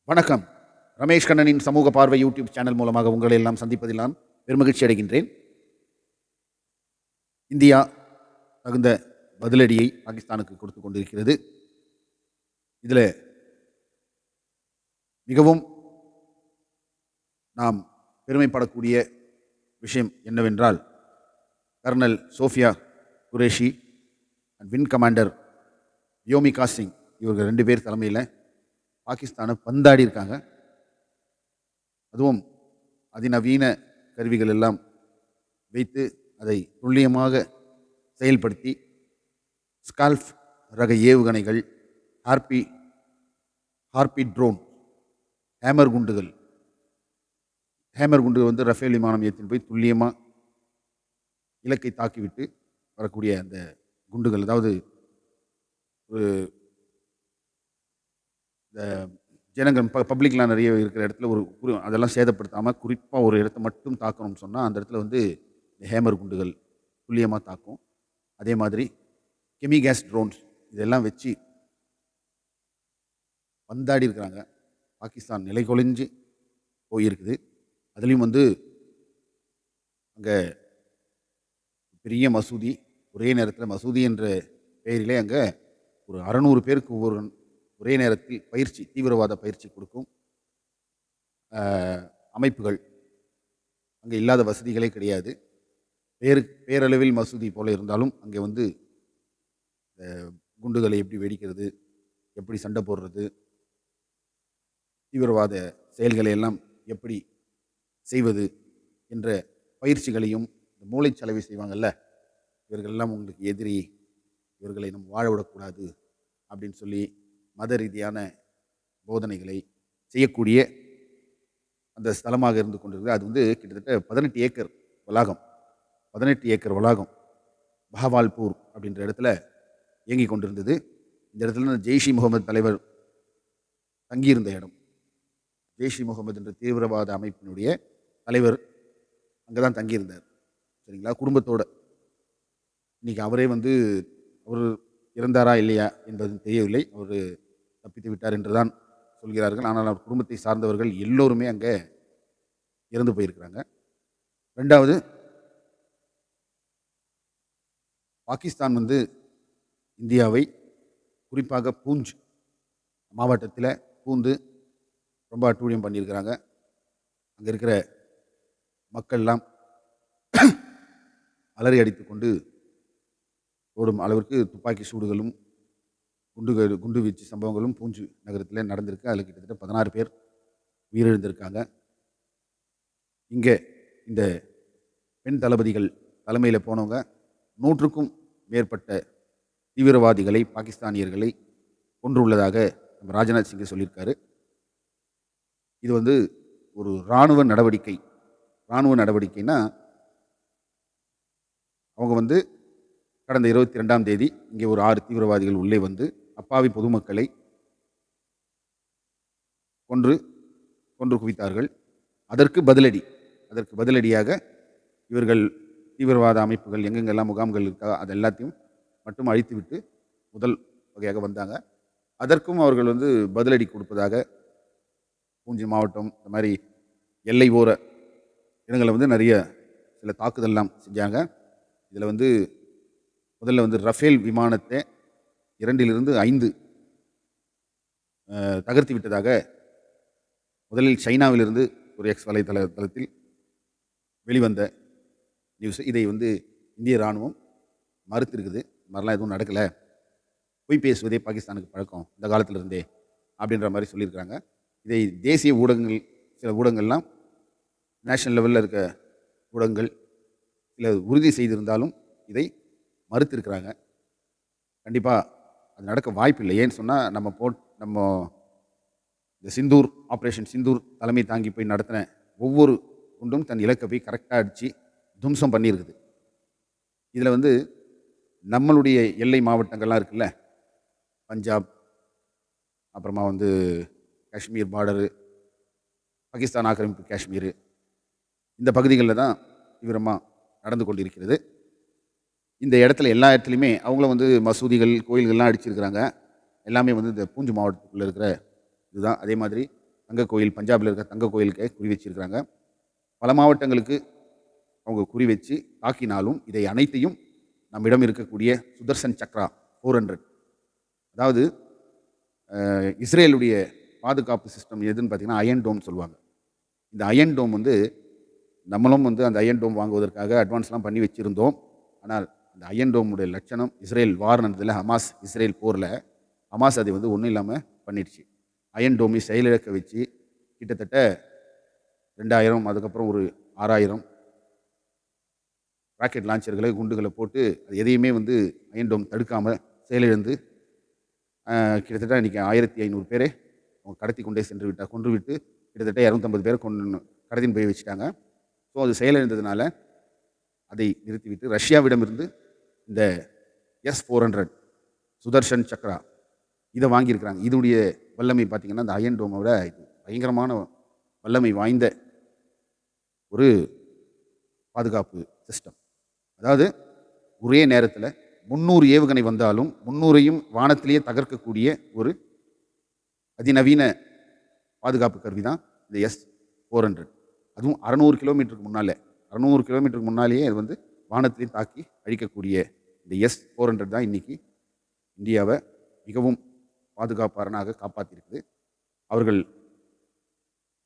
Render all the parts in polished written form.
வணக்கம். ரமேஷ் கண்ணனின் சமூக பார்வை யூடியூப் சேனல் மூலமாக உங்களை எல்லாம் சந்திப்பதில் நான் பெருமகிழ்ச்சி அடைகின்றேன். இந்தியா தகுந்த பதிலடியை பாகிஸ்தானுக்கு கொடுத்து கொண்டிருக்கிறது. இதில் மிகவும் நாம் பெருமைப்படக்கூடிய விஷயம் என்னவென்றால், colonel Sofiya Qureshi and wing commander Vyomika Singh இவர்கள் 2 பேர் தலைமையில் பாகிஸ்தானை பந்தாடி இருக்காங்க. அதுவும் அதிநவீன கருவிகள் எல்லாம் வைத்து அதை துல்லியமாக செயல்படுத்தி ஸ்கால்ஃப் ரக ஏவுகணைகள், ஹார்பி ட்ரோன், ஹேமர் குண்டுகள் வந்து ரஃபேல் விமானம் ஏற்றின்னு போய் துல்லியமாக இலக்கை தாக்கிவிட்டு வரக்கூடிய அந்த குண்டுகள், அதாவது ஒரு இந்த ஜனங்கள் பப்ளிக்லாம் நிறைய இருக்கிற இடத்துல அதெல்லாம் சேதப்படுத்தாமல் குறிப்பாக ஒரு இடத்த மட்டும் தாக்கணும்னு சொன்னால் அந்த இடத்துல வந்து இந்த ஹேமர் குண்டுகள் துல்லியமாக தாக்கும். அதே மாதிரி கெமி கேஸ் ட்ரோன்ஸ் இதெல்லாம் வச்சு பந்தாடி இருக்கிறாங்க. பாகிஸ்தான் நிலை கொலைஞ்சு போயிருக்குது. அதுலேயும் வந்து அங்கே பெரிய மசூதி, ஒரே நேரத்தில் மசூதி என்ற பெயரிலே அங்கே ஒரு 600 பேருக்கு ஒரே நேரத்தில் தீவிரவாத பயிற்சி கொடுக்கும் அமைப்புகள். அங்கே இல்லாத வசதிகளே கிடையாது. பேரளவில் மசூதி போல இருந்தாலும் அங்கே வந்து குண்டுகளை எப்படி வெடிக்கிறது, எப்படி சண்டை போடுறது, தீவிரவாத செயல்களை எல்லாம் எப்படி செய்வது என்ற பயிற்சிகளையும் இந்த மூளைச்சலவை செய்வாங்கல்ல, இவர்களெல்லாம் உங்களுக்கு எதிரி, இவர்களை நம்ம வாழ விடக்கூடாது அப்படின்னு சொல்லி மத ரீதியான போதனைகளை செய்யக்கூடிய அந்த ஸ்தலமாக இருந்து கொண்டிருக்கு. அது வந்து கிட்டத்தட்ட 18 ஏக்கர் வளாகம் பஹவால்பூர் அப்படின்ற இடத்துல இயங்கி கொண்டிருந்தது. இந்த இடத்துல ஜெய்ஷ் இ முகமது தலைவர் தங்கியிருந்த இடம். ஜெய்ஷ் இ முகமது என்ற தீவிரவாத அமைப்பினுடைய தலைவர் அங்கே தான் தங்கியிருந்தார். சரிங்களா, குடும்பத்தோடு. இன்றைக்கி அவரே வந்து அவர் இறந்தாரா இல்லையா என்பது தெரியவில்லை. அவர் தப்பித்து விட்டார் என்றுதான் சொல்கிறார்கள். ஆனால் அவர் குடும்பத்தை சார்ந்தவர்கள் எல்லோருமே அங்கே இறந்து போயிருக்கிறாங்க. 2வது, பாகிஸ்தான் வந்து இந்தியாவை குறிப்பாக பூஞ்ச் மாவட்டத்தில் பூந்து ரொம்ப அட்டூழியம் பண்ணியிருக்கிறாங்க. அங்கே இருக்கிற மக்கள்லாம் அலறி அடித்து கொண்டு ஓடும் அளவிற்கு துப்பாக்கி சூடுகளும் குண்டு வீச்சு சம்பவங்களும் பூஞ்சு நகரத்தில் நடந்திருக்கு. அதில் கிட்டத்தட்ட 16 பேர் உயிரிழந்திருக்காங்க. இங்கே இந்த பெண் தளபதிகள் தலைமையில் போனவங்க 100க்கும் மேற்பட்ட தீவிரவாதிகளை, பாகிஸ்தானியர்களை கொன்றுள்ளதாக நம்ம ராஜ்நாத் சிங் சொல்லியிருக்காரு. இது வந்து ஒரு இராணுவ நடவடிக்கைன்னா, அவங்க வந்து கடந்த 22ஆம் தேதி இங்கே ஒரு 6 தீவிரவாதிகள் உள்ளே வந்து அப்பாவி பொதுமக்களை கொன்று குவித்தார்கள். அதற்கு பதிலடியாக இவர்கள் தீவிரவாத அமைப்புகள் எங்கெங்கெல்லாம் முகாம்கள் இருக்கா அது எல்லாத்தையும் மட்டும் அழித்துவிட்டு முதல் வகையாக வந்தாங்க. அதற்கும் அவர்கள் வந்து பதிலடி கொடுப்பதாக பூஞ்சி மாவட்டம், இந்த மாதிரி எல்லை ஓர இடங்களை வந்து நிறைய சில தாக்குதல்லாம் செஞ்சாங்க. இதில் வந்து முதல்ல வந்து ரஃபேல் விமானத்தை 2லிருந்து 5 தகர்த்தி விட்டதாக முதலில் சைனாவிலிருந்து ஒரு எக்ஸ் வலைத்தளத்தில் வெளிவந்த நியூஸ். இதை வந்து இந்திய இராணுவம் மறுத்திருக்குது. இந்த மாதிரிலாம் எதுவும் நடக்கலை, பொய் பேசுவதே பாகிஸ்தானுக்கு பழக்கம் இந்த காலத்திலிருந்தே அப்படின்ற மாதிரி சொல்லியிருக்கிறாங்க. இதை தேசிய ஊடகங்கள், சில ஊடகங்கள்லாம் நேஷனல் லெவலில் இருக்க ஊடகங்கள் சில உறுதி செய்திருந்தாலும் இதை மறுத்திருக்கிறாங்க. கண்டிப்பாக அது நடக்க வாய்ப்பில்லை. ஏன்னு சொன்னால் நம்ம இந்த ஆப்ரேஷன் சிந்தூர் தலைமை தாங்கி போய் நடத்தின ஒவ்வொரு குண்டும் தன் இலக்கை போய் கரெக்டாக அடித்து தும்சம் பண்ணியிருக்குது. இதில் வந்து நம்மளுடைய எல்லை மாவட்டங்கள்லாம் இருக்குல்ல, பஞ்சாப், அப்புறமா வந்து காஷ்மீர் பார்டரு, பாகிஸ்தான் ஆக்கிரமிப்பு காஷ்மீர், இந்த பகுதிகளில் தான் தீவிரமாக நடந்து கொண்டிருக்கிறது. இந்த இடத்துல எல்லா இடத்துலையுமே அவங்களும் வந்து மசூதிகள், கோயில்கள்லாம் அடிச்சிருக்கிறாங்க. எல்லாமே வந்து இந்த பூஞ்ச் மாவட்டத்துக்குள்ளே இருக்கிற இதுதான். அதே மாதிரி தங்க கோயில், பஞ்சாபில் இருக்க தங்க கோயிலுக்கு குறி வச்சிருக்கிறாங்க. பல மாவட்டங்களுக்கு அவங்க குறி வச்சு தாக்கினாலும் இதை அனைத்தையும் நம்மிடம் இருக்கக்கூடிய சுதர்சன் சக்ரா 400, அதாவது இஸ்ரேலுடைய பாதுகாப்பு சிஸ்டம் எதுன்னு பார்த்தீங்கன்னா அயன் டோம் சொல்லுவாங்க. இந்த அயன் டோம் வந்து நம்மளும் வந்து அந்த அயன் டோம் வாங்குவதற்காக அட்வான்ஸ்லாம் பண்ணி வச்சுருந்தோம். ஆனால் அந்த அயன் டோமுடைய லட்சணம் இஸ்ரேல் வார் நடந்ததில் ஹமாஸ் இஸ்ரேல் போரில் ஹமாஸ் அதை வந்து ஒன்றும் இல்லாமல் பண்ணிடுச்சு. அயன் டோமை செயலிழக்க வச்சு கிட்டத்தட்ட 2000, அதுக்கப்புறம் ஒரு 6000 ராக்கெட் லான்ச்சர்களை குண்டுகளை போட்டு அது எதையுமே வந்து அயன் டோம் தடுக்காமல் செயலிழந்து கிட்டத்தட்ட இன்றைக்கி 1500 பேரை அவங்க கடத்தி கொண்டே கொன்று விட்டு கிட்டத்தட்ட 250 பேரை கடத்தின்னு போய் வச்சுட்டாங்க. ஸோ அது செயலிழந்ததுனால அதை நிறுத்திவிட்டு ரஷ்யாவிடமிருந்து இந்த S-400 சுதர்ஷன் சக்ரா இதை வாங்கியிருக்கிறாங்க. இதனுடைய வல்லமை பார்த்திங்கன்னா அந்த அயன் டோமை விட இது பயங்கரமான வல்லமை வாய்ந்த ஒரு பாதுகாப்பு சிஸ்டம். அதாவது ஒரே நேரத்தில் 300 ஏவுகணை வந்தாலும் 300ஐயும் வானத்திலேயே தகர்க்கக்கூடிய ஒரு அதிநவீன பாதுகாப்பு கருவி தான் இந்த S-400. அதுவும் 600 கிலோமீட்டருக்கு முன்னாலேயே அது வந்து வானத்திலேயே தாக்கி அழிக்கக்கூடிய இந்த S-400 தான் இன்றைக்கி இந்தியாவை மிகவும் பாதுகாப்பாரனாக காப்பாற்றிருக்குது. அவர்கள்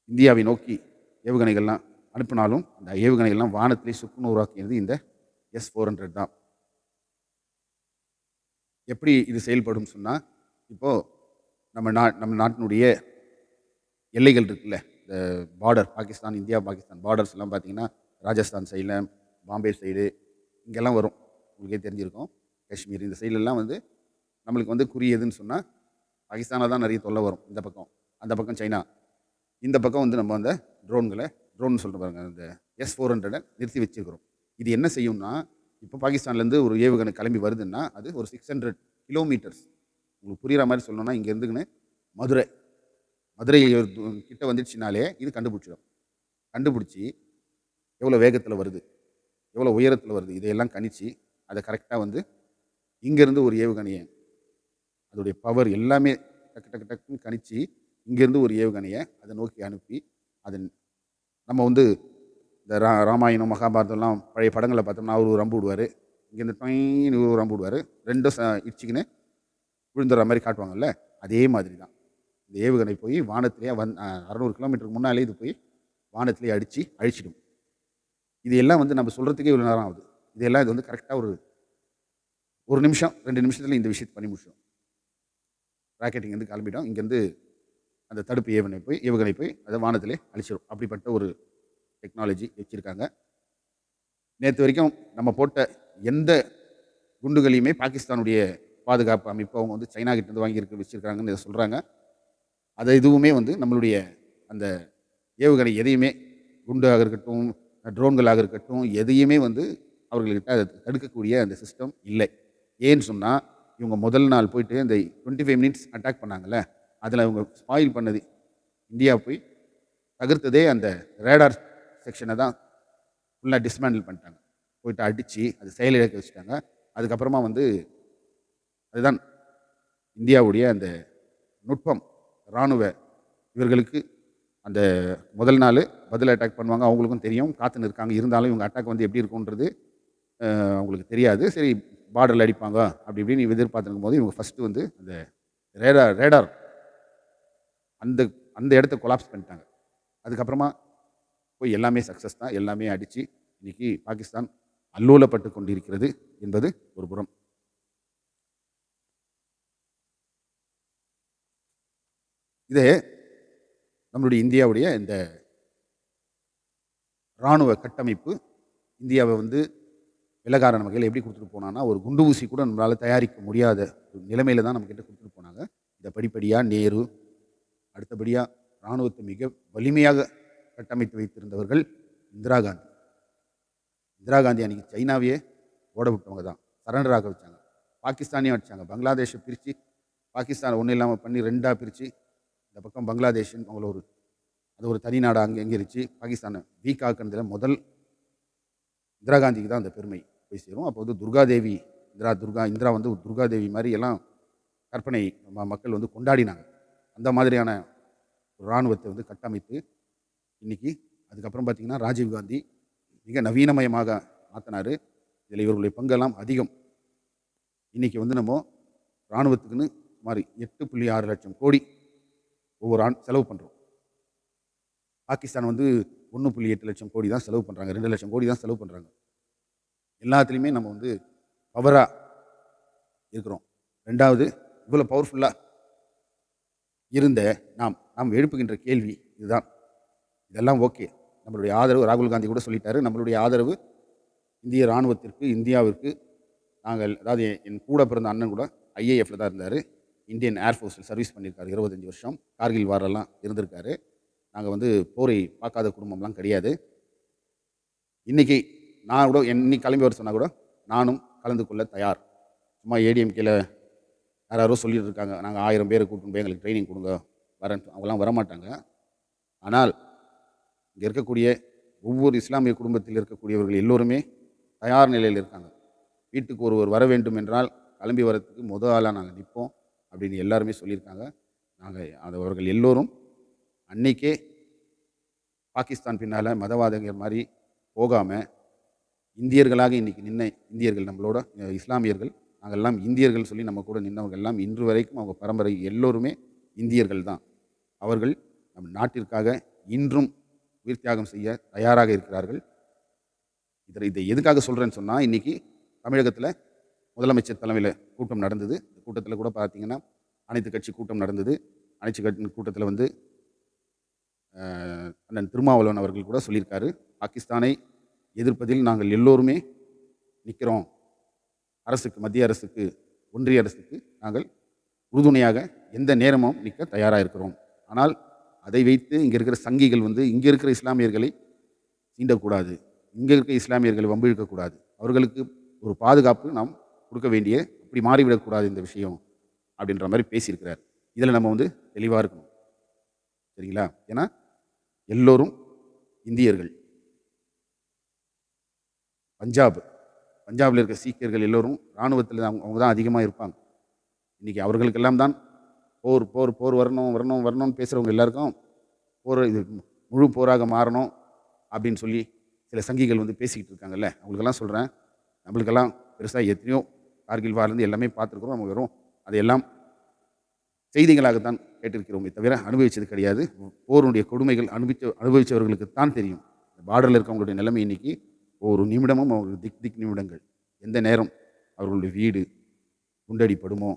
இந்தியாவை நோக்கி ஏவுகணைகள்லாம் அனுப்பினாலும் அந்த ஏவுகணைகள்லாம் வானத்திலே சுக்குநூறாக்கியது இந்த S-400 தான். எப்படி இது செயல்படும் சொன்னால், இப்போது நம்ம நாட்டினுடைய எல்லைகள் இருக்குல்ல, இந்த border Pakistan, India Pakistan borders எல்லாம் பார்த்தீங்கன்னா ராஜஸ்தான் சைடில், பாம்பே சைடு இங்கெல்லாம் வரும். உங்களுக்கே தெரிஞ்சிருக்கும். காஷ்மீர் இந்த சைட்லெல்லாம் வந்து நம்மளுக்கு வந்து குறி எதுன்னு சொன்னால் பாகிஸ்தானில் தான் நிறைய தொல்லை வரும். இந்த பக்கம், அந்த பக்கம் சைனா, இந்த பக்கம் வந்து நம்ம அந்த ட்ரோன் சொல்கிற பாருங்க, அந்த S-400 நிறுத்தி வச்சுருக்கிறோம். இது என்ன செய்யும்னா, இப்போ பாகிஸ்தான்லேருந்து ஒரு ஏவுகணை கிளம்பி வருதுன்னா அது ஒரு 600 கிலோமீட்டர்ஸ். உங்களுக்கு புரிகிற மாதிரி சொல்லணும்னா இங்கே இருந்துக்குன்னு மதுரை கிட்ட வந்துடுச்சுனாலே இது கண்டுபிடிச்சிடும். கண்டுபிடிச்சி எவ்வளோ வேகத்தில் வருது, எவ்வளோ உயரத்தில் வருது, இதையெல்லாம் கணிச்சு அதை கரெக்டாக வந்து இங்கேருந்து ஒரு ஏவுகணையை அதோடைய பவர் எல்லாமே டக்கு டக்குன்னு கணிச்சு இங்கேருந்து ஒரு ஏவுகணையை அதை நோக்கி அனுப்பி அதை நம்ம வந்து இந்த ராமாயணம் மகாபாரதம்லாம் பழைய படங்களை பார்த்தோம்னா அவர் ஒரு ரம்பு விடுவார், இங்கேருந்து ட்ரெயின் ஒரு ரம்பு விடுவார், ரெண்டும் இடிச்சிக்கின்னு விழுந்துடுற மாதிரி காட்டுவாங்கல்ல. அதே மாதிரி தான் இந்த ஏவுகணை போய் வானத்திலேயே 600 கிலோமீட்டருக்கு முன்னாலே இது போய் வானத்திலேயே அழிச்சிடும். இது எல்லாம் வந்து நம்ம சொல்கிறதுக்கே இவ்வளோ நேரம் ஆகுது. இதெல்லாம் இது வந்து கரெக்டாக ஒரு நிமிஷம் 2 நிமிஷத்தில் இந்த விஷயத்தை பண்ணி முடிச்சிடும். ராக்கெட் இங்கேருந்து கிளம்பிட்டோம், இங்கேருந்து அந்த தடுப்பு ஏவுகணை போய் அதை வானத்திலே அழிச்சிடும். அப்படிப்பட்ட ஒரு டெக்னாலஜி வச்சுருக்காங்க. நேற்று வரைக்கும் நம்ம போட்ட எந்த குண்டுகளையுமே பாகிஸ்தானுடைய பாதுகாப்பு அமைப்பு அவங்க வந்து சைனா கிட்டேருந்து வச்சுருக்காங்கன்னு இதை சொல்கிறாங்க. அதை எதுவுமே வந்து நம்மளுடைய அந்த ஏவுகணை எதையுமே குண்டாக இருக்கட்டும், ட்ரோன்களாக இருக்கட்டும், எதையுமே வந்து அவர்கள்கிட்ட அதை தடுக்கக்கூடிய அந்த சிஸ்டம் இல்லை. ஏன்னு சொன்னால், இவங்க முதல் நாள் போயிட்டு இந்த 25 மினிட்ஸ் அட்டாக் பண்ணாங்கல்ல, அதில் அவங்க ஸ்பாயில் பண்ணது இந்தியா போய் தகர்த்ததே அந்த ரேடார் செக்ஷனை தான் ஃபுல்லாக டிஸ்மேண்டில் பண்ணிட்டாங்க. போயிட்டு அடித்து அது செயலிழக்க வச்சுட்டாங்க. அதுக்கப்புறமா வந்து அதுதான் இந்தியாவுடைய அந்த நுட்பம். இராணுவ இவர்களுக்கு அந்த முதல் நாள் பதில் அட்டாக் பண்ணுவாங்க, அவங்களுக்கும் தெரியும், காத்துன்னு இருக்காங்க. இருந்தாலும் இவங்க அட்டாக் வந்து எப்படி இருக்குன்றது அவங்களுக்கு தெரியாது. சரி பார்டரில் அடிப்பாங்க அப்படி இப்படின்னு எதிர்பார்த்துருக்கும் போது இவங்க ஃபஸ்ட்டு வந்து அந்த ரேடார் அந்த அந்த இடத்த கொலாப்ஸ் பண்ணிட்டாங்க. அதுக்கப்புறமா போய் எல்லாமே சக்ஸஸ் தான், எல்லாமே அடித்து இன்றைக்கி பாகிஸ்தான் அல்லோலப்பட்டு கொண்டிருக்கிறது என்பது ஒரு புறம். இதே நம்மளுடைய இந்தியாவுடைய இந்த இராணுவ கட்டமைப்பு இந்தியாவை வந்து விலகாரண வகையில் எப்படி கொடுத்துட்டு போனான்னா, ஒரு குண்டு ஊசி கூட நம்மளால் தயாரிக்க முடியாத ஒரு நிலைமையில தான் நம்மக்கிட்ட கொடுத்துட்டு போனாங்க. இதை படிப்படியாக நேரு, அடுத்தபடியாக இராணுவத்தை மிக வலிமையாக கட்டமைத்து வைத்திருந்தவர்கள் இந்திரா காந்தி. இந்திரா காந்தி அன்றைக்கி சைனாவையே ஓட விட்டவங்க தான், சரண்டர் ஆக வச்சாங்க. பாகிஸ்தானையும் அடித்தாங்க. பங்களாதேஷை பிரித்து பாகிஸ்தானை ஒன்றும் இல்லாமல் பண்ணி 2ஆக பிரித்து இந்த பக்கம் பங்களாதேஷன் அவங்கள அது ஒரு தனி நாடாக அங்கீகரித்து பாகிஸ்தானை வீக் ஆக்குனதில் முதல் இந்திரா காந்திக்கு தான் அந்த பெருமை போய் சேரும். அப்போ வந்து துர்காதேவி இந்திரா வந்து துர்காதேவி மாதிரி எல்லாம் கற்பனை மக்கள் வந்து கொண்டாடினாங்க. அந்த மாதிரியான ஒரு இராணுவத்தை வந்து கட்டமைத்து இன்னைக்கு அதுக்கப்புறம் பார்த்தீங்கன்னா ராஜீவ்காந்தி மிக நவீனமயமாக மாற்றினார். இதில் இவர்களுடைய பங்கெல்லாம் அதிகம். இன்னைக்கு வந்து நம்ம இராணுவத்துக்குன்னு சுமார் 8.6 லட்சம் கோடி ஒவ்வொரு ஆண்டு செலவு பண்ணுறோம். பாகிஸ்தான் வந்து 1.8 லட்சம் கோடி தான் செலவு பண்ணுறாங்க, 2 லட்சம் கோடி தான் செலவு பண்ணுறாங்க. எல்லாத்துலேயுமே நம்ம வந்து பவராக இருக்கிறோம். ரெண்டாவது, இவ்வளோ பவர்ஃபுல்லாக இருந்த நாம் நாம் எழுப்புகின்ற கேள்வி இதுதான். இதெல்லாம் ஓகே, நம்மளுடைய ஆதரவு ராகுல் காந்தி கூட சொல்லிட்டாரு, நம்மளுடைய ஆதரவு இந்திய இராணுவத்திற்கு, இந்தியாவிற்கு. நாங்கள் அதாவது என் கூட பிறந்த அண்ணன் கூட ஐஏஎஃப்ல தான் இருந்தார், இந்தியன் ஏர்ஃபோர்ஸில் சர்வீஸ் பண்ணியிருக்காரு 25 வருஷம், கார்கில் வாரெல்லாம் இருந்திருக்காரு. நாங்கள் வந்து போரை பார்க்காத குடும்பம்லாம் கிடையாது. இன்றைக்கி நான் கூட இன்னைக்கு கிளம்பி வர சொன்னால் கூட நானும் கலந்து கொள்ள தயார். சும்மா ஏடிஎம்கேல யாரோ சொல்லிட்டு இருக்காங்க, நாங்கள் 1000 பேரை கூட்டின்னு போய் எங்களுக்கு ட்ரைனிங் கொடுங்க வரேன், அவங்களாம் வரமாட்டாங்க. ஆனால் இங்கே இருக்கக்கூடிய ஒவ்வொரு இஸ்லாமிய குடும்பத்தில் இருக்கக்கூடியவர்கள் எல்லோருமே தயார் நிலையில் இருக்காங்க. வீட்டுக்கு ஒருவர் வர வேண்டும் என்றால் கிளம்பி வரத்துக்கு ஆளாக நாங்கள் நிற்போம் அப்படின்னு எல்லாருமே சொல்லியிருக்காங்க. நாங்கள் அவர்கள் எல்லோரும் அன்னைக்கே பாகிஸ்தான் பின்னால் மதவாதிகள் மாதிரி போகாமல் இந்தியர்களாக இன்றைக்கி நின்ன இந்தியர்கள், நம்மளோட இஸ்லாமியர்கள், நாங்கள்லாம் இந்தியர்கள் சொல்லி நம்ம கூட நின்றவங்க எல்லாம் இன்று வரைக்கும் அவங்க பரம்பரை எல்லோருமே இந்தியர்கள் தான். அவர்கள் நம் நாட்டிற்காக இன்றும் உயிர் தியாகம் செய்ய தயாராக இருக்கிறார்கள். இதை எதுக்காக சொல்கிறேன்னு சொன்னால், இன்றைக்கி தமிழகத்தில் முதலமைச்சர் தலைமையில் கூட்டம் நடந்தது. இந்த கூட்டத்தில் கூட பார்த்தீங்கன்னா அனைத்து கட்சி கூட்டம் நடந்தது. அனைத்து கட்சி கூட்டத்தில் வந்து அண்ணன் திருமாவளவன் அவர்கள் கூட சொல்லியிருக்காரு, பாகிஸ்தானை எதிர்ப்பதில் நாங்கள் எல்லோருமே நிற்கிறோம். அரசுக்கு, மத்திய அரசுக்கு, ஒன்றிய அரசுக்கு நாங்கள் உறுதுணையாக எந்த நேரமும் நிற்க தயாராக இருக்கிறோம். ஆனால் அதை வைத்து இங்கே இருக்கிற சங்கிகள் வந்து இங்கே இருக்கிற இஸ்லாமியர்களை சீண்டக்கூடாது, இங்கே இருக்கிற இஸ்லாமியர்களை வம்பிழுக்கக்கூடாது, அவர்களுக்கு ஒரு பாதுகாப்பு நாம் கொடுக்க வேண்டிய, அப்படி மாறிவிடக்கூடாது இந்த விஷயம் அப்படின்ற மாதிரி பேசியிருக்கிறார். இதில் நம்ம வந்து தெளிவாக இருக்கணும், சரிங்களா? ஏன்னா எல்லோரும் இந்தியர்கள். பஞ்சாபில் இருக்க சீக்கியர்கள் எல்லோரும் இராணுவத்தில் அவங்க தான் அதிகமாக இருப்பாங்க. இன்றைக்கி அவர்களுக்கெல்லாம் தான் போர் போர் போர் வரணும் வரணும் வரணும்னு பேசுகிறவங்க எல்லாருக்கும் போர் இது முழு போராக மாறணும் அப்படின்னு சொல்லி சில சங்கிகள் வந்து பேசிக்கிட்டு இருக்காங்கல்ல, அவங்களுக்கெல்லாம் சொல்கிறேன், நம்மளுக்கெல்லாம் பெருசாக எத்தனையோ கார்கில் வார்லேருந்து எல்லாமே பார்த்துருக்குறோம். நம்ம வெறும் அதையெல்லாம் செய்திகளாகத்தான் கேட்டிருக்கிறோமே தவிர அனுபவித்தது கிடையாது. போருடைய கொடுமைகள் அனுபவித்தவர்களுக்கு தான் தெரியும். பார்டரில் இருக்கவங்களுடைய நிலைமை இன்றைக்கி ஒரு நிமிடமும் அவர்கள் திக் நிமிடங்கள். எந்த நேரம் அவர்களுடைய வீடு குண்டடிப்படுமோ,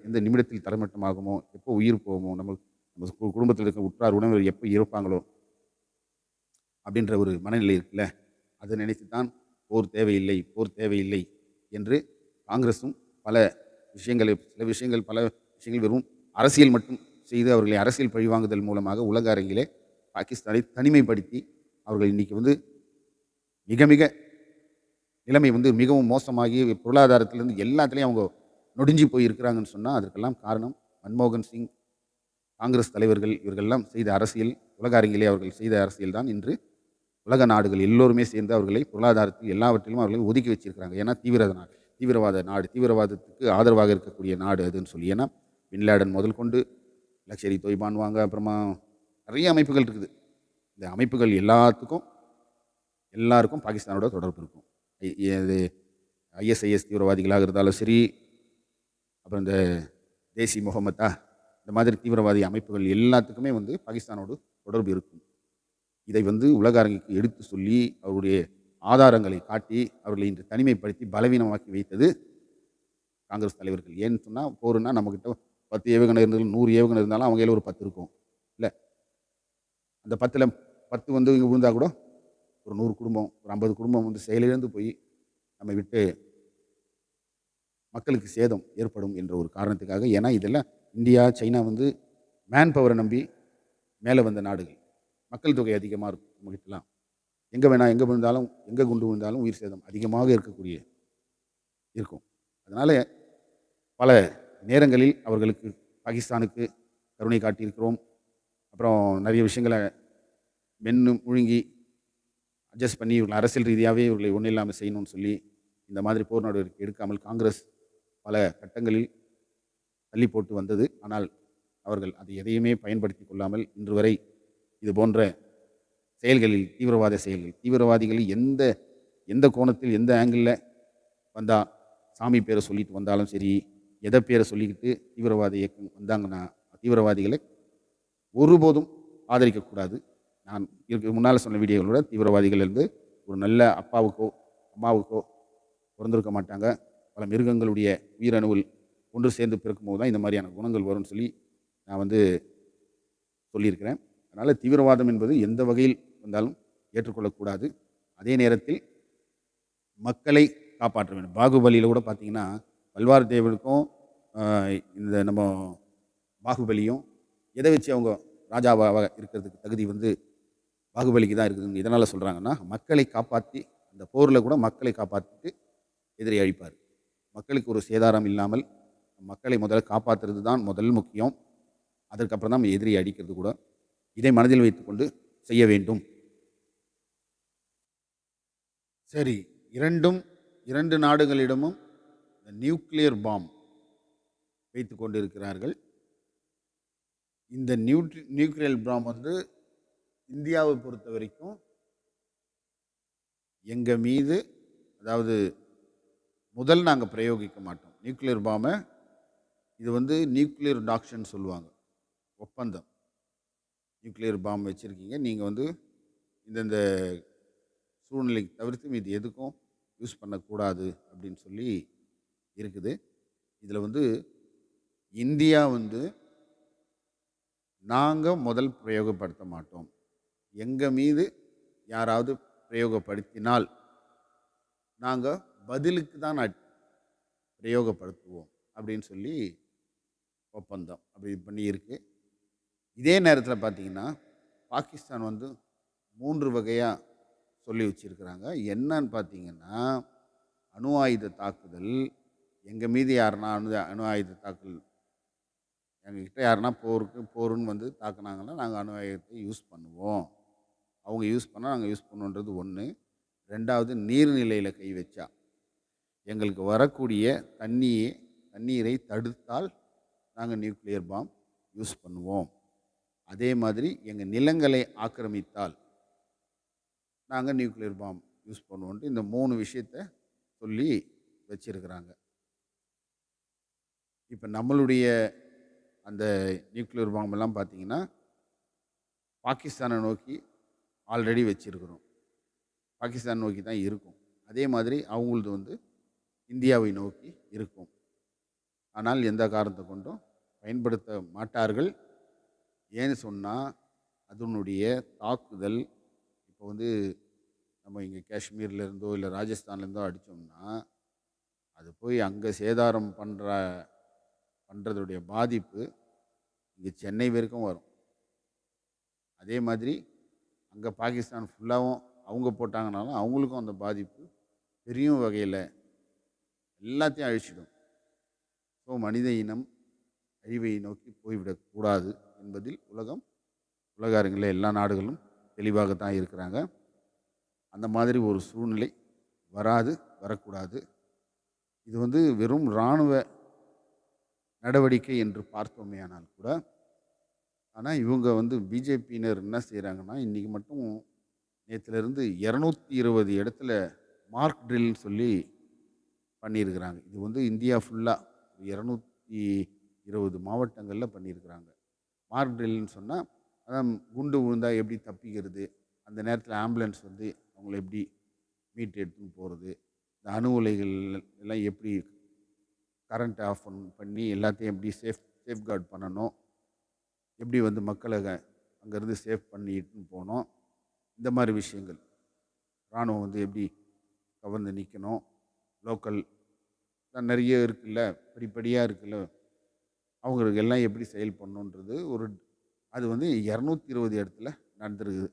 எந்த நிமிடத்தில் தரைமட்டமாகுமோ, எப்போ உயிர் போகுமோ, நம்ம குடும்பத்தில் இருக்க உற்றார் உணவர் எப்போ இருப்பாங்களோ அப்படின்ற ஒரு மனநிலை இருக்குல்ல, அதை நினைத்து தான் போர் தேவையில்லை என்று காங்கிரஸும் பல விஷயங்கள் வெறும் அரசியல் மட்டும் செய்து அவர்களை அரசியல் பழிவாங்குதல் மூலமாக உலக அரங்கிலே பாகிஸ்தானை தனிமைப்படுத்தி அவர்கள் இன்றைக்கி வந்து மிக மிக நிலைமை வந்து மிகவும் மோசமாகி பொருளாதாரத்திலேருந்து எல்லாத்துலேயும் அவங்க நொடிஞ்சு போய் இருக்கிறாங்கன்னு சொன்னால் அதற்கெல்லாம் காரணம் மன்மோகன் சிங், காங்கிரஸ் தலைவர்கள் இவர்களெல்லாம் செய்த அரசியல், உலக அரங்கிலே அவர்கள் செய்த அரசியல் தான் இன்று உலக நாடுகள் எல்லோருமே சேர்ந்து அவர்களை பொருளாதாரத்தில் எல்லாவற்றிலும் அவர்களை ஒதுக்கி வச்சிருக்கிறாங்க. ஏன்னா தீவிரவாத நாடு, தீவிரவாதத்துக்கு ஆதரவாக இருக்கக்கூடிய நாடு அதுன்னு சொல்லி. ஏன்னா பின்லேடன் முதல் கொண்டு லக்ஷரி தொய்பான் வாங்க, அப்புறமா நிறைய அமைப்புகள் இருக்குது. இந்த அமைப்புகள் எல்லாருக்கும் பாகிஸ்தானோட தொடர்பு இருக்கும். இது ஐஎஸ்ஐஎஸ் தீவிரவாதிகளாக இருந்தாலும் சரி, அப்புறம் இந்த தேசி முகமதா, இந்த மாதிரி தீவிரவாதி அமைப்புகள் எல்லாத்துக்குமே வந்து பாகிஸ்தானோடு தொடர்பு இருக்கும். இதை வந்து உலக அரங்குக்கு எடுத்து சொல்லி அவருடைய ஆதாரங்களை காட்டி அவர்களை இன்று தனிமைப்படுத்தி பலவீனமாக்கி வைத்தது காங்கிரஸ் தலைவர்கள். ஏன்னு சொன்னால், போருன்னா நம்மக்கிட்ட 10 ஏவுகணை இருந்தாலும் 100 ஏவுகணை இருந்தாலும் அவங்க கையில் ஒரு 10 இருக்கும் இல்லை. அந்த 10ல் 10 வந்து இங்கே விழுந்தால் கூட ஒரு 100 குடும்பம், ஒரு 50 குடும்பம் வந்து செயலிழந்து போய் நம்ம விட்டு மக்களுக்கு சேதம் ஏற்படும் என்ற ஒரு காரணத்துக்காக. ஏன்னா இதெல்லாம் இந்தியா, சைனா வந்து மேன் பவரை நம்பி மேலே வந்த நாடுகள். மக்கள் தொகை அதிகமாக இருக்கும் நம்மகிட்டலாம். எங்கே விழுந்தாலும், எங்கே குண்டு விழுந்தாலும் உயிர் சேதம் அதிகமாக இருக்கும். அதனால் பல நேரங்களில் அவர்களுக்கு, பாகிஸ்தானுக்கு கருணை காட்டியிருக்கிறோம். அப்புறம் நிறைய விஷயங்களை மென்று முழுங்கி அட்ஜஸ்ட் பண்ணி இவர்கள் அரசியல் ரீதியாகவே இவர்களை ஒன்றும் இல்லாமல் செய்யணும்னு சொல்லி இந்த மாதிரி போர் நடவடிக்கை எடுக்காமல் காங்கிரஸ் பல கட்டங்களில் தள்ளி போட்டு வந்தது. ஆனால் அவர்கள் அதை எதையுமே பயன்படுத்தி கொள்ளாமல் இன்று வரை இது போன்ற செயல்களில் தீவிரவாத செயல்கள் தீவிரவாதிகள் எந்த எந்த கோணத்தில் எந்த ஆங்கிளில் வந்தால் சாமி பேரை சொல்லிட்டு வந்தாலும் சரி, எதை பேரை சொல்லிக்கிட்டு தீவிரவாத இயக்கம் வந்தாங்கன்னா தீவிரவாதிகளை ஒருபோதும் ஆதரிக்கக்கூடாது. நான் இதுக்கு முன்னால் சொன்ன வீடியோகளோட தீவிரவாதிகள் இருந்து ஒரு நல்ல அப்பாவுக்கோ அம்மாவுக்கோ பிறந்திருக்க மாட்டாங்க. பல மிருகங்களுடைய உயிரணுவில் ஒன்று சேர்ந்து பிறக்கும்போது தான் இந்த மாதிரியான குணங்கள் வரும்னு சொல்லி நான் வந்து சொல்லியிருக்கிறேன். அதனால் தீவிரவாதம் என்பது எந்த வகையில் வந்தாலும் ஏற்றுக்கொள்ளக்கூடாது. அதே நேரத்தில் மக்களை காப்பாற்ற வேண்டும். பாகுபலியில் கூட பார்த்தீங்கன்னா பல்வார் தேவனுக்கும் இந்த நம்ம பாகுபலியும் எதை வச்சு அவங்க ராஜாவாக இருக்கிறதுக்கு தகுதி வந்து பாகுபலிக்கு தான் இருக்குதுன்னு இதனால் சொல்கிறாங்கன்னா, மக்களை காப்பாற்றி அந்த போரில் கூட மக்களை காப்பாற்றிட்டு எதிரி அழிப்பார். மக்களுக்கு ஒரு சேதாரம் இல்லாமல் மக்களை முதல்ல காப்பாற்றுறது தான் முதல் முக்கியம். அதற்கப்புறம் தான் நம்ம எதிரியை அடிக்கிறது கூட. இதை மனதில் வைத்துக்கொண்டு செய்ய வேண்டும். சரி, இரண்டு நாடுகளிடமும் நியூக்ளியர் பாம் வைத்து கொண்டிருக்கிறார்கள். இந்த நியூக்ளியர் பாம் வந்து இந்தியாவை பொறுத்த வரைக்கும் எங்கள் மீது, அதாவது முதல் நாங்கள் பிரயோகிக்க மாட்டோம் நியூக்ளியர் பாமை. இது வந்து நியூக்ளியர் டாக்ஷன் சொல்லுவாங்க, ஒப்பந்தம். நியூக்ளியர் பாம் வச்சுருக்கீங்க, நீங்கள் வந்து இந்தந்த சூழ்நிலைக்கு தவிர்த்து மீது எதுக்கும் யூஸ் பண்ணக்கூடாது அப்படின்னு சொல்லி இருக்குது. இதில் வந்து இந்தியா வந்து நாங்கள் முதல் பிரயோகப்படுத்த மாட்டோம். எங்கள் மீது யாராவது பிரயோகப்படுத்தினால் நாங்கள் பதிலுக்கு தான் பிரயோகப்படுத்துவோம் அப்படின்னு சொல்லி ஒப்பந்தம் அப்படி பண்ணியிருக்கு. இதே நேரத்தில் பார்த்திங்கன்னா பாகிஸ்தான் வந்து 3 வகையாக சொல்லி வச்சுருக்கிறாங்க. என்னன்னு பார்த்தீங்கன்னா, அணு ஆயுத தாக்குதல், எங்கள் மீது யாருன்னா அணு ஆயுத தாக்குதல் எங்ககிட்ட யாருன்னா போருன்னு வந்து தாக்குனாங்கன்னா நாங்கள் அணு ஆயுதத்தை யூஸ் பண்ணுவோம். அவங்க யூஸ் பண்ணால் நாங்கள் யூஸ் பண்ணுன்றது ஒன்று. 2வது, நீர்நிலையில் கை வச்சா எங்களுக்கு வரக்கூடிய தண்ணீரை தடுத்தால் நாங்கள் நியூக்ளியர் பாம் யூஸ் பண்ணுவோம். அதே மாதிரி எங்கள் நிலங்களை ஆக்கிரமித்தால் நாங்கள் நியூக்ளியர் பாம் யூஸ் பண்ணுவோன்ட்டு இந்த 3 விஷயத்தை சொல்லி வச்சிருக்கிறாங்க. இப்போ நம்மளுடைய அந்த நியூக்ளியர் பாம்பெல்லாம் பார்த்திங்கன்னா பாகிஸ்தானை நோக்கி ஆல்ரெடி வச்சுருக்கிறோம். பாகிஸ்தான் நோக்கி தான் இருக்கும். அதே மாதிரி அவங்களது வந்து இந்தியாவை நோக்கி இருக்கும். ஆனால் எந்த காரணத்தை கொண்டும் பயன்படுத்த மாட்டார்கள். ஏன்னு சொன்னால் அதனுடைய தாக்குதல் இப்போ வந்து நம்ம இங்கே காஷ்மீர்லேருந்தோ இல்லை ராஜஸ்தான்லேருந்தோ அடித்தோம்னா அது போய் அங்கே சேதாரம் பண்ணுறதுடைய பாதிப்பு இங்கே சென்னை வரைக்கும் வரும். அதே மாதிரி அங்கே பாகிஸ்தான் ஃபுல்லாகவும் அவங்க போட்டாங்கனாலும் அவங்களுக்கும் அந்த பாதிப்பு பெரிய வகையில் எல்லாத்தையும் அழிச்சிடும். ஸோ மனித இனம் அழிவை நோக்கி போய்விடக்கூடாது என்பதில் உலக அரங்கில் எல்லா நாடுகளும் தெளிவாகத்தான் இருக்கிறாங்க. அந்த மாதிரி ஒரு சூழ்நிலை வரக்கூடாது. இது வந்து வெறும் இராணுவ நடவடிக்கை என்று பார்த்தோமேயானால் கூட, ஆனால் இவங்க வந்து பிஜேபியினர் என்ன செய்கிறாங்கன்னா, இன்றைக்கி மட்டும் நேற்றுலேருந்து 220 இடத்துல மார்க் ட்ரில்னு சொல்லி பண்ணியிருக்கிறாங்க. இது வந்து இந்தியா ஃபுல்லாக 220 மாவட்டங்களில் பண்ணியிருக்கிறாங்க. மார்க் ட்ரில்னு சொன்னால் அதான் குண்டு விழுந்தால் எப்படி தப்பிக்கிறது, அந்த நேரத்தில் ஆம்புலன்ஸ் வந்து அவங்கள எப்படி மீட்டு எடுத்துன்னு போகிறது, இந்த அணு உலைகள் எல்லாம் எப்படி கரண்ட் ஆஃப் பண்ணி எல்லாத்தையும் எப்படி சேஃப்கார்ட் பண்ணணும், எப்படி வந்து மக்களை அங்கேருந்து சேஃப் பண்ணிட்டுன்னு போனோம், இந்த மாதிரி விஷயங்கள். இராணுவம் வந்து எப்படி கவர்ந்து நிற்கணும், லோக்கல் நிறைய இருக்குல்ல, படிப்படியாக இருக்குல்ல, அவங்களுக்கு எல்லாம் எப்படி செயல் பண்ணணுன்றது அது வந்து 220 இடத்துல நடந்துருக்குது.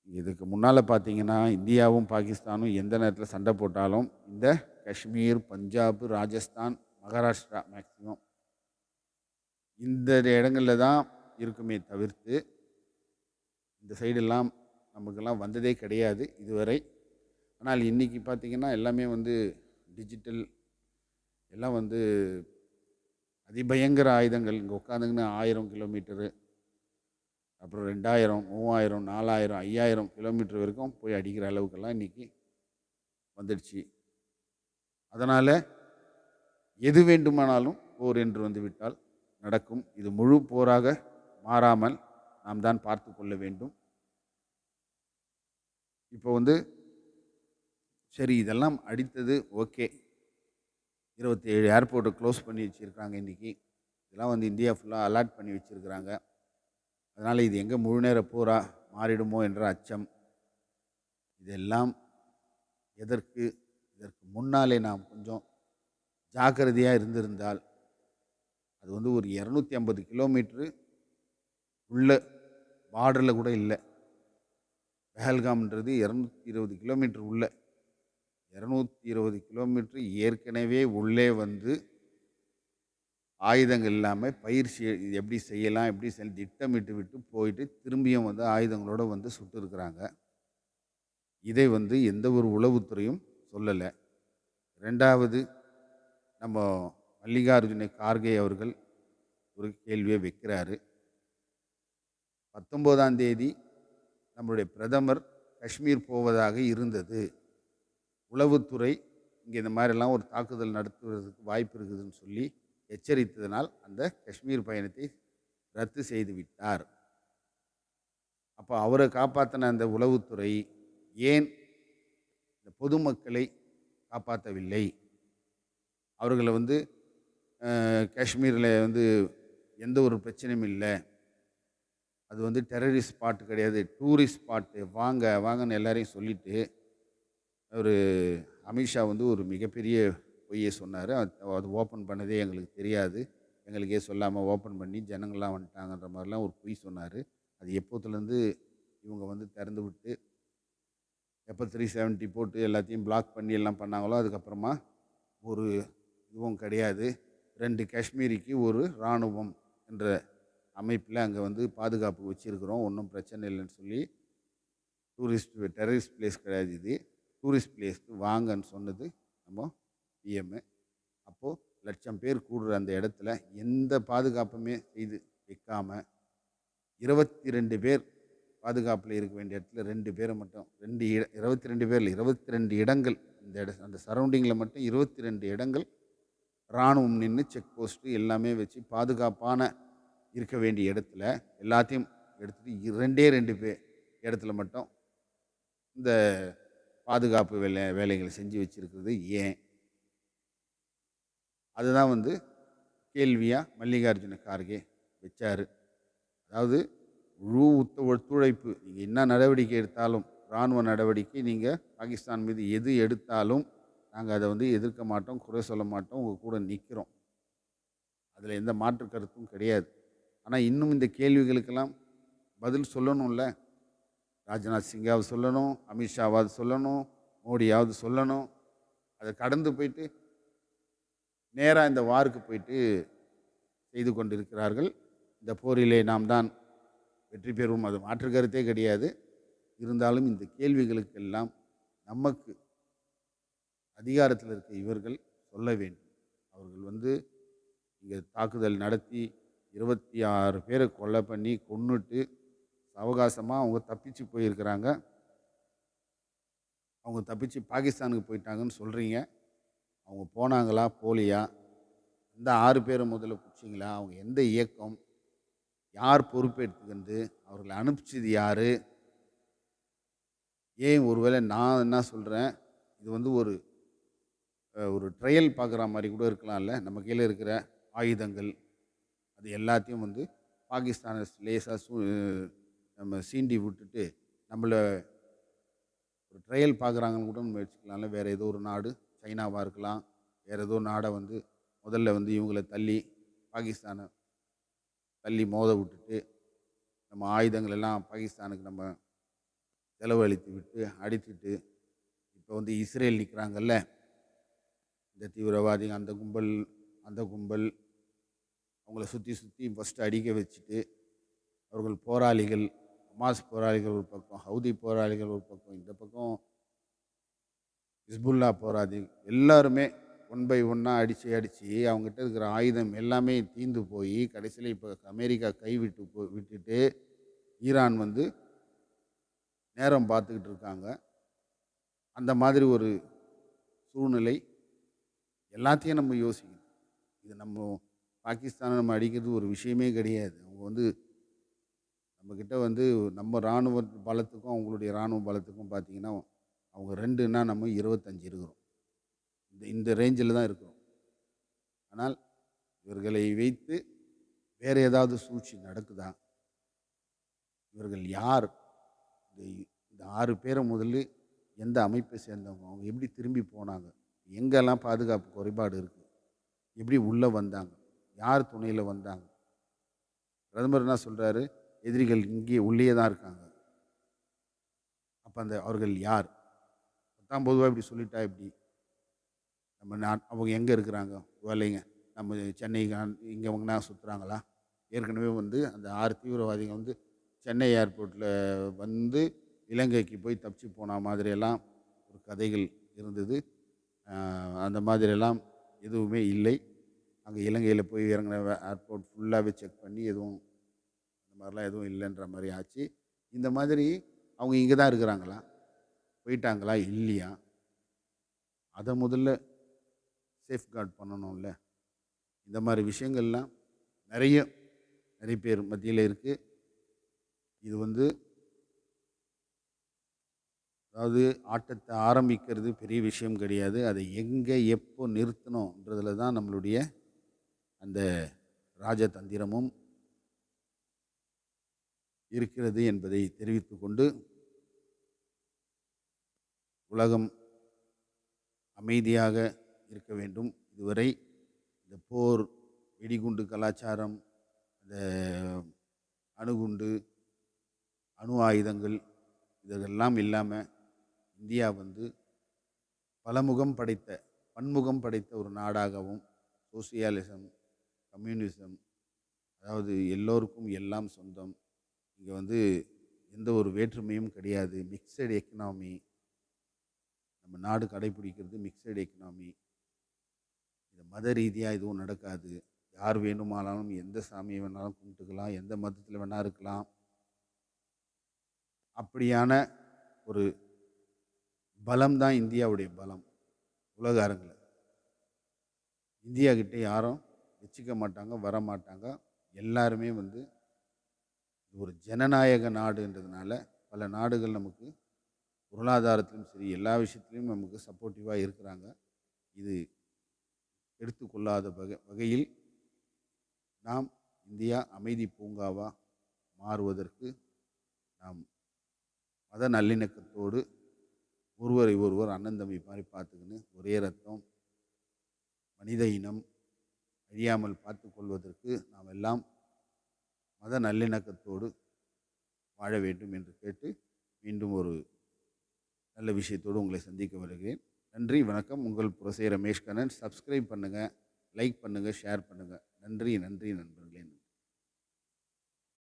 இதுக்கு முன்னால் பார்த்தீங்கன்னா இந்தியாவும் பாகிஸ்தானும் எந்த நேரத்தில் சண்டை போட்டாலும் இந்த காஷ்மீர், பஞ்சாப், ராஜஸ்தான், மகாராஷ்டிரா மேக்சிமம் இந்த இடங்களில் தான் இருக்குமே தவிர்த்து இந்த சைடெல்லாம் நமக்கெல்லாம் வந்ததே கிடையாது இதுவரை. ஆனால் இன்றைக்கி பார்த்திங்கன்னா எல்லாமே வந்து டிஜிட்டல் எல்லாம் வந்து அதிபயங்கர ஆயுதங்கள் இங்கே உட்காந்துங்கன்னு 1000 கிலோமீட்டரு, அப்புறம் 2000, 3000, 4000, 5000 கிலோமீட்டர் வரைக்கும் போய் அடிக்கிற அளவுக்கெல்லாம் இன்றைக்கி வந்துடுச்சு. அதனால் எது வேண்டுமானாலும் போர் என்று வந்துவிட்டால் நடக்கும். இது முழு போராக மாறாமல் நாம் தான் பார்த்து கொள்ள வேண்டும். இப்போ வந்து சரி, இதெல்லாம் அடித்தது ஓகே. 27 ஏர்போர்ட்டை க்ளோஸ் பண்ணி வச்சுருக்காங்க இன்றைக்கி. இதெல்லாம் வந்து இந்தியா ஃபுல்லாக அலாட் பண்ணி வச்சுருக்கிறாங்க. அதனால் இது எங்கே முழு நேர போராக மாறிடுமோ என்ற அச்சம். இதெல்லாம் எதற்கு? இதற்கு முன்னாலே நாம் கொஞ்சம் ஜாக்கிரதையாக இருந்திருந்தால் அது வந்து ஒரு 250 கிலோமீட்ரு உள்ள பார்டரில் கூட இல்லை. பெஹல்காம்ன்றது 220 கிலோமீட்டர் உள்ள. 220 கிலோமீட்டர் ஏற்கனவே உள்ளே வந்து ஆயுதங்கள் இல்லாமல் பயிற்சி எப்படி செய்யலாம், எப்படி திட்டமிட்டு விட்டு போயிட்டு திரும்பியும் வந்து ஆயுதங்களோடு வந்து சுட்டுருக்குறாங்க. இதை வந்து எந்த ஒரு உளவுத்துறையும் சொல்லலை. ரெண்டாவது, நம்ம மல்லிகார்ஜுன கார்கே அவர்கள் ஒரு கேள்வியை வைக்கிறாரு. 19ஆம் தேதி நம்மளுடைய பிரதமர் காஷ்மீர் போவதாக இருந்தது. உளவுத்துறை இங்கே இந்த மாதிரிலாம் ஒரு தாக்குதல் நடத்துவதற்கு வாய்ப்பு இருக்குதுன்னு சொல்லி எச்சரித்ததனால் அந்த காஷ்மீர் பயணத்தை ரத்து செய்து விட்டார். அப்போ அவரை காப்பாற்றின அந்த உளவுத்துறை ஏன் இந்த பொதுமக்களை காப்பாற்றவில்லை? அவர்களை வந்து காஷ்மீரில் வந்து எந்த ஒரு பிரச்சனையும் இல்லை, அது வந்து டெரரிஸ்ட் ஸ்பாட்டு கிடையாது, டூரிஸ்ட் ஸ்பாட்டு, வாங்க வாங்கன்னு எல்லாரையும் சொல்லிவிட்டு ஒரு அமித்ஷா வந்து ஒரு மிகப்பெரிய பொய்யை சொன்னார். அது ஓப்பன் பண்ணதே எங்களுக்கு தெரியாது, எங்களுக்கே சொல்லாமல் ஓப்பன் பண்ணி ஜனங்கள்லாம் வந்துட்டாங்கன்ற மாதிரிலாம் ஒரு பொய் சொன்னார். அது எப்போத்துலேருந்து இவங்க வந்து திறந்து விட்டு எப்போ 370 போட்டு எல்லாத்தையும் பிளாக் பண்ணி எல்லாம் பண்ணாங்களோ அதுக்கப்புறமா ஒரு இதுவும் கிடையாது. 2 காஷ்மீரிக்கு ஒரு இராணுவம் என்ற அமைப்பில் அங்கே வந்து பாதுகாப்பு வச்சுருக்கிறோம், ஒன்றும் பிரச்சனை இல்லைன்னு சொல்லி டெரரிஸ்ட் பிளேஸ் கிடையாது, இது டூரிஸ்ட் பிளேஸ்க்கு வாங்கன்னு சொன்னது நம்ம பிஎம்மு. அப்போது லட்சம் பேர் கூடுற அந்த இடத்துல எந்த பாதுகாப்புமே செய்து வைக்காமல் 22 பேர் பாதுகாப்பில் இருக்க வேண்டிய இடத்துல 2 பேரை மட்டும் 22 பேர் இல்லை, 22 இடங்கள் அந்த சரௌண்டிங்கில் மட்டும் 22 இடங்கள் இராணுவம் நின்று செக் போஸ்ட்டு எல்லாமே வச்சு பாதுகாப்பான இருக்க வேண்டிய இடத்துல எல்லாத்தையும் எடுத்துகிட்டு 2 பேர் இடத்துல மட்டும் இந்த பாதுகாப்பு வேலைகளை செஞ்சு வச்சுருக்கிறது ஏன்? அதுதான் வந்து கேள்வியாக மல்லிகார்ஜுன கார்கே வச்சார். அதாவது முழு ஒத்துழைப்பு, நீங்கள் என்ன நடவடிக்கை எடுத்தாலும், இராணுவ நடவடிக்கை நீங்கள் பாகிஸ்தான் மீது எது எடுத்தாலும் நாங்கள் அதை வந்து எதிர்க்க மாட்டோம், குறை சொல்ல மாட்டோம், உங்கள் கூட நிற்கிறோம், அதில் எந்த மாற்று கருத்தும் கிடையாது. ஆனால் இன்னும் இந்த கேள்விகளுக்கெல்லாம் பதில் சொல்லணும்ல. ராஜ்நாத் சிங்காவது சொல்லணும், அமித்ஷாவாவது சொல்லணும், மோடியாவது சொல்லணும். அதை கடந்து போயிட்டு நேராக இந்த வாருக்கு போயிட்டு செய்து கொண்டிருக்கிறார்கள். இந்த போரிலே நாம் தான் வெற்றி பெறுவோம், அது மாற்று கருத்தே கிடையாது. இருந்தாலும் இந்த கேள்விகளுக்கெல்லாம் நமக்கு அதிகாரத்தில் இருக்க இவர்கள் சொல்ல வேண்டும். அவர்கள் வந்து இங்கே தாக்குதல் நடத்தி 26 பேரை கொலை பண்ணி கொன்னுட்டு அவகாசமாக அவங்க தப்பிச்சு போயிருக்கிறாங்க. அவங்க தப்பிச்சு பாகிஸ்தானுக்கு போயிட்டாங்கன்னு சொல்கிறீங்க. அவங்க போனாங்களா போலியா? இந்த 6 பேரை முதல்ல பிடிச்சிங்களா? அவங்க எந்த இயக்கம்? யார் பொறுப்பெடுத்துக்கிண்டு அவர்களை அனுப்பிச்சது யார்? ஏன் ஒருவேளை நான் என்ன சொல்கிறேன், இது வந்து ஒரு ட்ரையல் பார்க்குற மாதிரி கூட இருக்கலாம்ல. நம்ம கீழே இருக்கிற ஆயுதங்கள் அது எல்லாத்தையும் வந்து பாகிஸ்தானை லேசாக நம்ம சீண்டி விட்டுட்டு நம்மளை ஒரு ட்ரையல் பார்க்குறாங்கன்னு கூட நம்ம வச்சுக்கலாம்ல. வேறு ஏதோ ஒரு நாடு, சைனாவாக இருக்கலாம், வேறு ஏதோ நாடை வந்து முதல்ல வந்து இவங்களை தள்ளி பாகிஸ்தானை தள்ளி மோத விட்டுட்டு நம்ம ஆயுதங்கள் எல்லாம் பாகிஸ்தானுக்கு நம்ம செலவழித்து விட்டு அடித்துட்டு இப்போ வந்து இஸ்ரேல் நிற்கிறாங்கல்ல, இந்த தீவிரவாதிகள் அந்த கும்பல் அவங்கள சுற்றி ஃபஸ்ட்டு அடிக்க வச்சுட்டு அவர்கள் போராளிகள், ஹமாஸ் போராளிகள் ஒரு பக்கம், ஹவுதி போராளிகள் ஒரு பக்கம், இந்த பக்கம் ஹிஸ்புல்லா போராளிகள் எல்லாருமே ஒன் பை ஒன்னாக அடித்து அவங்ககிட்ட இருக்கிற ஆயுதம் எல்லாமே தீர்ந்து போய் கடைசியில் இப்போ அமெரிக்கா விட்டுட்டு ஈரான் வந்து நேரம் பார்த்துக்கிட்டு இருக்காங்க. அந்த மாதிரி ஒரு சூழ்நிலை எல்லாத்தையும் நம்ம யோசிக்கணும். இது நம்ம பாகிஸ்தானை நம்ம அடிக்கிறது ஒரு விஷயமே கிடையாது. அவங்க வந்து நம்மக்கிட்ட வந்து நம்ம இராணுவ பலத்துக்கும் அவங்களுடைய இராணுவ பலத்துக்கும் பார்த்தீங்கன்னா, அவங்க 2ன்னா நம்ம 25 இருக்கிறோம். இந்த ரேஞ்சில் தான் இருக்கிறோம். ஆனால் இவர்களை வைத்து வேறு ஏதாவது சூழ்ச்சி நடக்குதா? இவர்கள் யார்? இந்த இந்த 6 பேரை முதல்ல எந்த அமைப்பை சேர்ந்தவங்க? அவங்க எப்படி திரும்பி போனாங்க? எங்கெல்லாம் பாதுகாப்பு குறைபாடு இருக்குது? எப்படி உள்ளே வந்தாங்க? யார் துணையில் வந்தாங்க? பிரதமர் என்ன சொல்கிறாரு? எதிரிகள் இங்கே உள்ளே தான் இருக்காங்க. அப்போ அவர்கள் யார்? 19 இப்படி சொல்லிட்டா எப்படி? அவங்க எங்கே இருக்கிறாங்க? வேலைங்க நம்ம சென்னை இங்கே அவங்கன்னா சுற்றுறாங்களா? ஏற்கனவே வந்து அந்த 6 தீவிரவாதிகள் வந்து சென்னை ஏர்போர்ட்டில் வந்து இலங்கைக்கு போய் தப்பிச்சு போன மாதிரியெல்லாம் ஒரு கதைகள் இருந்தது. அந்த மாதிரியெல்லாம் எதுவுமே இல்லை. அங்கே இலங்கையில் போய் இறங்கின ஏர்போர்ட் ஃபுல்லாகவே செக் பண்ணி எதுவும் அந்த மாதிரிலாம் எதுவும் இல்லைன்ற மாதிரி ஆச்சு. இந்த மாதிரி அவங்க இங்கே தான் இருக்கிறாங்களா? போயிட்டாங்களா? இல்லையா? அதை முதல்ல சேஃப்கார்ட் பண்ணணும்ல. இந்த மாதிரி விஷயங்கள்லாம் நிறைய பேர் மத்தியில் இருக்குது. இது வந்து அதாவது ஆட்டத்தை ஆரம்பிக்கிறது பெரிய விஷயம் கிடையாது. அதை எங்கே எப்போ நிறுத்தணுன்றதுல தான் நம்மளுடைய அந்த ராஜதந்திரமும் இருக்கிறது என்பதை தெரிவித்து கொண்டு, உலகம் அமைதியாக இருக்க வேண்டும். இதுவரை இந்த போர், வெடிகுண்டு கலாச்சாரம், இந்த அணுகுண்டு, அணு ஆயுதங்கள் இதெல்லாம் இல்லாமல் இந்தியா வந்து பன்முகம் படைத்த ஒரு நாடாகவும், சோசியலிசம், கம்யூனிசம், அதாவது எல்லோருக்கும் எல்லாம் சொந்தம், இங்கே வந்து எந்த ஒரு வேற்றுமையும் கிடையாது, மிக்சடு எக்கனாமி, நம்ம நாடு கடைப்பிடிக்கிறது மிக்சடு எக்கனாமி. இது மத ரீதியாக எதுவும் நடக்காது. யார் வேணுமானாலும் எந்த சாமியை வேணாலும் கும்பிட்டுக்கலாம், எந்த மதத்தில் வேணால் இருக்கலாம். அப்படியான ஒரு பலம் தான் இந்தியாவுடைய பலம். உலக அரங்கில் இந்தியா கிட்டே யாரும் வச்சுக்க மாட்டாங்க, வர மாட்டாங்க. எல்லாருமே வந்து ஒரு ஜனநாயக நாடுன்றதுனால பல நாடுகள் நமக்கு பொருளாதாரத்திலும் சரி எல்லா விஷயத்துலையும் நமக்கு சப்போர்ட்டிவாக இருக்கிறாங்க. இது எடுத்துக்கொள்ளாத வகையில் நாம் இந்தியா அமைதி பூங்காவாக மாறுவதற்கு நாம் மத நல்லிணக்கத்தோடு ஒருவரை ஒருவர் அண்ணன் தம்பி மாதிரி பார்த்துக்கின்னு ஒரே ரத்தம், மனித இனம் அழியாமல் பார்த்து கொள்வதற்கு நாம் எல்லாம் மத நல்லிணக்கத்தோடு வாழ வேண்டும் என்று கேட்டு மீண்டும் ஒரு நல்ல விஷயத்தோடு உங்களை சந்திக்க வருகிறேன். நன்றி, வணக்கம். உங்கள் புரசை ரமேஷ் கண்ணன். சப்ஸ்கிரைப் பண்ணுங்கள், லைக் பண்ணுங்கள், ஷேர் பண்ணுங்கள். நன்றி நண்பர்களே.